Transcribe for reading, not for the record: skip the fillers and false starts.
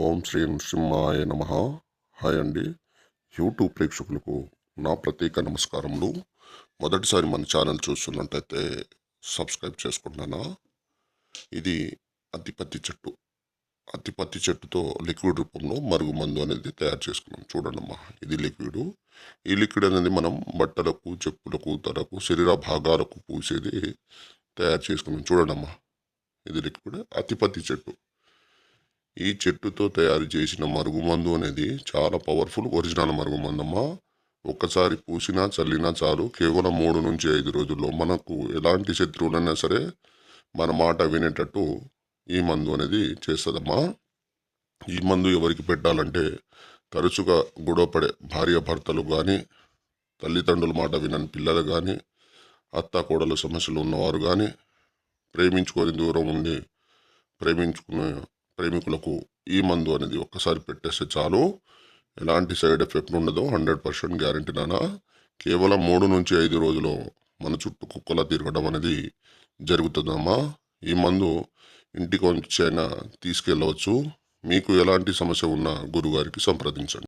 ఓం శ్రీం శ్రీమాయ నమ. హాయ్ అండి. యూట్యూబ్ ప్రేక్షకులకు నా ప్రత్యేక నమస్కారములు. మొదటిసారి మన ఛానల్ చూస్తున్నట్టయితే సబ్స్క్రైబ్ చేసుకుంటున్నానా. ఇది అత్తిపత్తి చెట్టు. అత్తిపత్తి చెట్టుతో లిక్విడ్ రూపంలో మరుగుమందు అనేది తయారు చేసుకున్నాం. చూడండమ్మా, ఇది లిక్విడ్. ఈ లిక్విడ్ అనేది మనం బట్టలకు, చెప్పులకు, తలకు, శరీర భాగాలకు పూసేది తయారు చేసుకున్నాం. చూడండమ్మా, ఇది లిక్విడ్ అత్తిపత్తి చెట్టు. ఈ చెట్టుతో తయారు చేసిన మరుగుమందు అనేది చాలా పవర్ఫుల్ ఒరిజినల్ మరుగుమందమ్మా. ఒక్కసారి పూసినా చల్లినా చాలు, కేవలం 3 నుంచి 5 రోజుల్లో మనకు ఎలాంటి శత్రువులైనా సరే మన మాట వినేటట్టు ఈ మందు అనేది చేస్తుందమ్మా. ఈ మందు ఎవరికి పెట్టాలంటే తరచుగా గొడవపడే భార్యాభర్తలు కానీ, తల్లిదండ్రుల మాట వినని పిల్లలు కానీ, అత్త కోడల సమస్యలు ఉన్నవారు కానీ, ప్రేమించుకొని దూరం ఉండి ప్రేమించుకునే ప్రేమికులకు ఈ మందు అనేది ఒక్కసారి పెట్టేస్తే చాలు, ఎలాంటి సైడ్ ఎఫెక్ట్ ఉండదు. 100% గ్యారంటీ నానా. కేవలం 3 నుంచి 5 రోజులు మన చుట్టూ కుక్కలా తిరగడం అనేది జరుగుతుందమ్మా. ఈ మందు ఇంటికి వచ్చైనా తీసుకెళ్ళవచ్చు. మీకు ఎలాంటి సమస్య ఉన్నా గురుగారికి సంప్రదించండి.